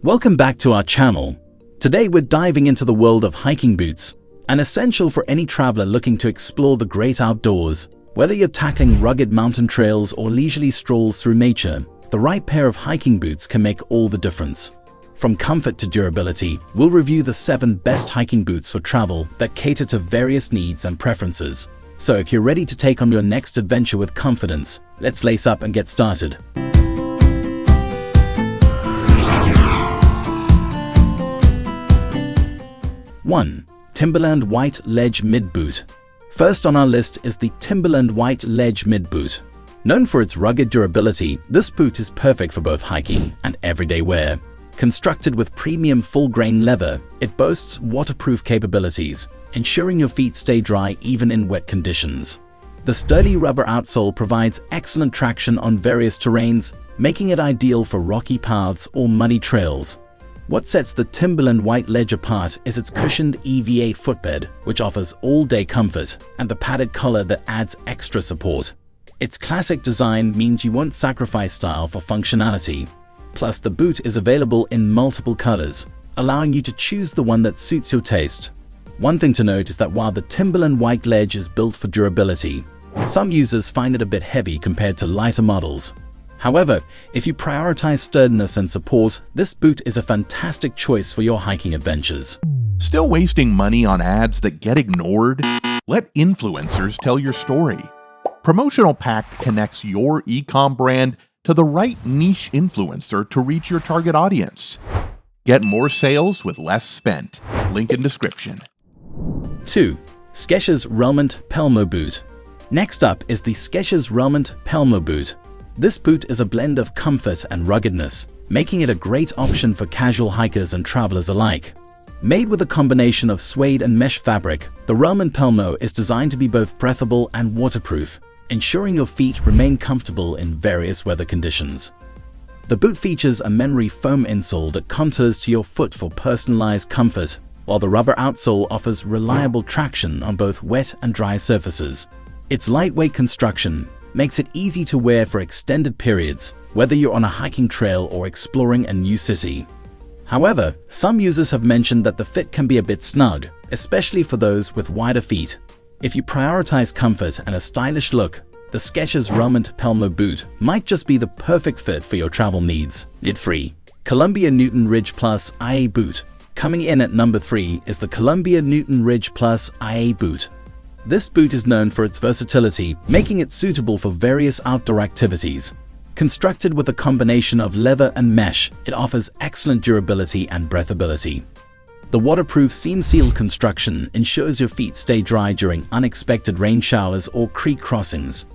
Welcome back to our channel. Today we're diving into the world of hiking boots, an essential for any traveler looking to explore the great outdoors. Whether you're tackling rugged mountain trails or leisurely strolls through nature, the right pair of hiking boots can make all the difference. From comfort to durability, we'll review the 7 best hiking boots for travel that cater to various needs and preferences. So if you're ready to take on your next adventure with confidence, let's lace up and get started. One, Timberland White Ledge Mid Boot. First on our list is the Timberland White Ledge Mid Boot. Known for its rugged durability, this boot is perfect for both hiking and everyday wear. Constructed with premium full-grain leather, it boasts waterproof capabilities, ensuring your feet stay dry even in wet conditions. The sturdy rubber outsole provides excellent traction on various terrains, making it ideal for rocky paths or muddy trails. What sets the Timberland White Ledge apart is its cushioned EVA footbed, which offers all-day comfort, and the padded collar that adds extra support. Its classic design means you won't sacrifice style for functionality. Plus, the boot is available in multiple colors, allowing you to choose the one that suits your taste. One thing to note is that while the Timberland White Ledge is built for durability, some users find it a bit heavy compared to lighter models. However, if you prioritize sturdiness and support, this boot is a fantastic choice for your hiking adventures. Still wasting money on ads that get ignored? Let influencers tell your story. Promotional Pack connects your e-com brand to the right niche influencer to reach your target audience. Get more sales with less spent. Link in description. 2. Skechers Relment-Pelmo Boot. Next up is the Skechers Relment-Pelmo Boot. This boot is a blend of comfort and ruggedness, making it a great option for casual hikers and travelers alike. Made with a combination of suede and mesh fabric, the Relment-Pelmo is designed to be both breathable and waterproof, ensuring your feet remain comfortable in various weather conditions. The boot features a memory foam insole that contours to your foot for personalized comfort, while the rubber outsole offers reliable traction on both wet and dry surfaces. Its lightweight construction makes it easy to wear for extended periods, whether you're on a hiking trail or exploring a new city. However, some users have mentioned that the fit can be a bit snug, especially for those with wider feet. If you prioritize comfort and a stylish look, the Skechers Relment-Pelmo boot might just be the perfect fit for your travel needs. Knit-free Columbia Newton Ridge Plus IA Boot. Coming in at number 3 is the Columbia Newton Ridge Plus IA Boot. This boot is known for its versatility, making it suitable for various outdoor activities. Constructed with a combination of leather and mesh, it offers excellent durability and breathability. The waterproof seam-sealed construction ensures your feet stay dry during unexpected rain showers or creek crossings.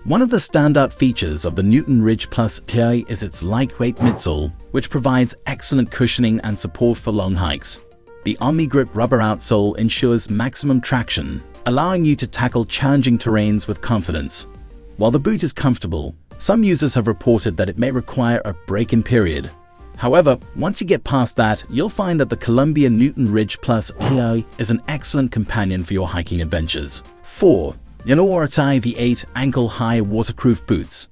One of the standout features of the Newton Ridge Plus TI is its lightweight midsole, which provides excellent cushioning and support for long hikes. The OmniGrip rubber outsole ensures maximum traction, allowing you to tackle challenging terrains with confidence. While the boot is comfortable, some users have reported that it may require a break-in period. However, once you get past that, you'll find that the Columbia Newton Ridge Plus TI is an excellent companion for your hiking adventures. 4. NORTIV 8 Ankle High Waterproof Boots.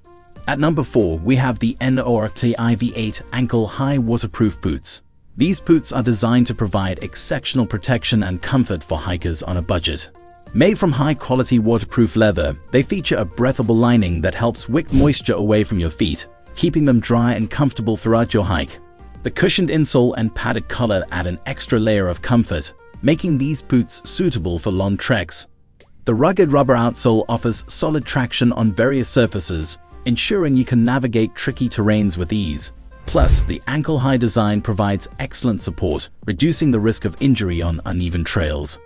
At number 4, we have the NORTIV 8 Ankle High Waterproof Boots. These boots are designed to provide exceptional protection and comfort for hikers on a budget. Made from high-quality waterproof leather, they feature a breathable lining that helps wick moisture away from your feet, keeping them dry and comfortable throughout your hike. The cushioned insole and padded collar add an extra layer of comfort, making these boots suitable for long treks. The rugged rubber outsole offers solid traction on various surfaces, ensuring you can navigate tricky terrains with ease. Plus, the ankle-high design provides excellent support, reducing the risk of injury on uneven trails.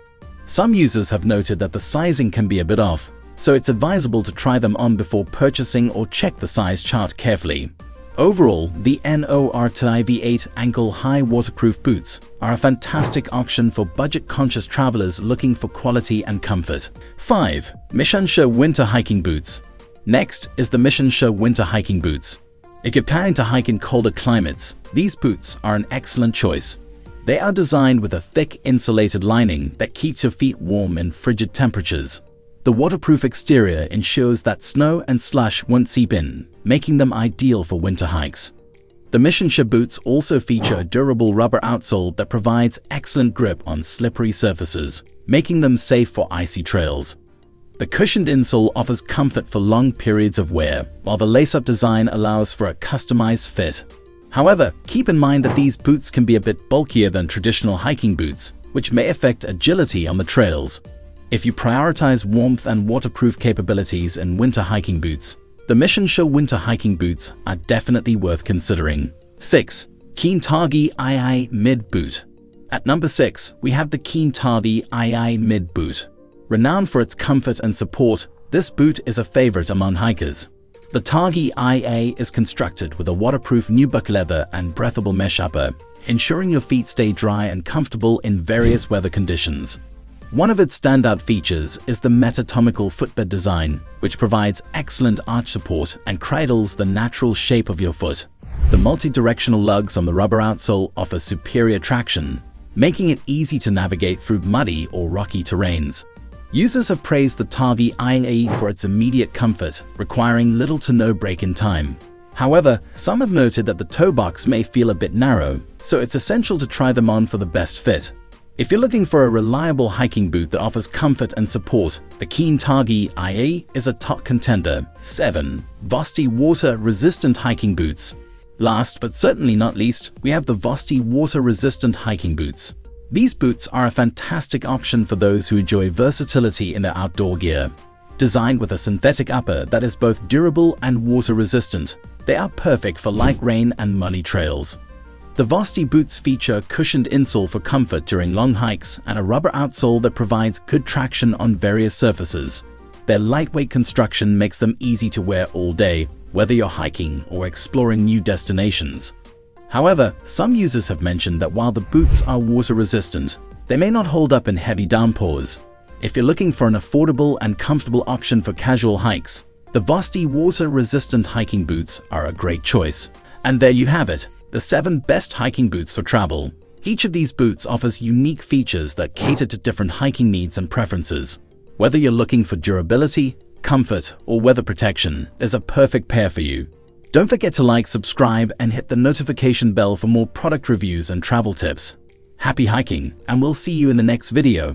Some users have noted that the sizing can be a bit off, so it's advisable to try them on before purchasing or check the size chart carefully. Overall, the NORTIV 8 Ankle High Waterproof Boots are a fantastic option for budget-conscious travelers looking for quality and comfort. 5. Mishansha Winter Hiking Boots. Next is the Mishansha Winter Hiking Boots. If you're planning to hike in colder climates, these boots are an excellent choice. They are designed with a thick insulated lining that keeps your feet warm in frigid temperatures. The waterproof exterior ensures that snow and slush won't seep in, making them ideal for winter hikes. The Mishansha boots also feature a durable rubber outsole that provides excellent grip on slippery surfaces, making them safe for icy trails. The cushioned insole offers comfort for long periods of wear, while the lace-up design allows for a customized fit. However, keep in mind that these boots can be a bit bulkier than traditional hiking boots, which may affect agility on the trails. If you prioritize warmth and waterproof capabilities in winter hiking boots, the Mishansha winter hiking boots are definitely worth considering. 6. Keen Targhee II Mid Boot. At number 6, we have the Keen Targhee II Mid Boot. Renowned for its comfort and support, this boot is a favorite among hikers. The Targhee IA is constructed with a waterproof nubuck leather and breathable mesh upper, ensuring your feet stay dry and comfortable in various weather conditions. One of its standout features is the metatomical footbed design, which provides excellent arch support and cradles the natural shape of your foot. The multi-directional lugs on the rubber outsole offer superior traction, making it easy to navigate through muddy or rocky terrains. Users have praised the Targhee IA for its immediate comfort, requiring little to no break in time. However, some have noted that the toe box may feel a bit narrow, so it's essential to try them on for the best fit. If you're looking for a reliable hiking boot that offers comfort and support, the Keen Targhee IA is a top contender. 7. Vostey Water-Resistant Hiking Boots. Last but certainly not least, we have the Vostey Water-Resistant Hiking Boots. These boots are a fantastic option for those who enjoy versatility in their outdoor gear. Designed with a synthetic upper that is both durable and water-resistant, they are perfect for light rain and muddy trails. The Vostey boots feature a cushioned insole for comfort during long hikes and a rubber outsole that provides good traction on various surfaces. Their lightweight construction makes them easy to wear all day, whether you're hiking or exploring new destinations. However, some users have mentioned that while the boots are water-resistant, they may not hold up in heavy downpours. If you're looking for an affordable and comfortable option for casual hikes, the Vostey water-resistant hiking boots are a great choice. And there you have it, the 7 best hiking boots for travel. Each of these boots offers unique features that cater to different hiking needs and preferences. Whether you're looking for durability, comfort, or weather protection, there's a perfect pair for you. Don't forget to like, subscribe, and hit the notification bell for more product reviews and travel tips. Happy hiking, and we'll see you in the next video.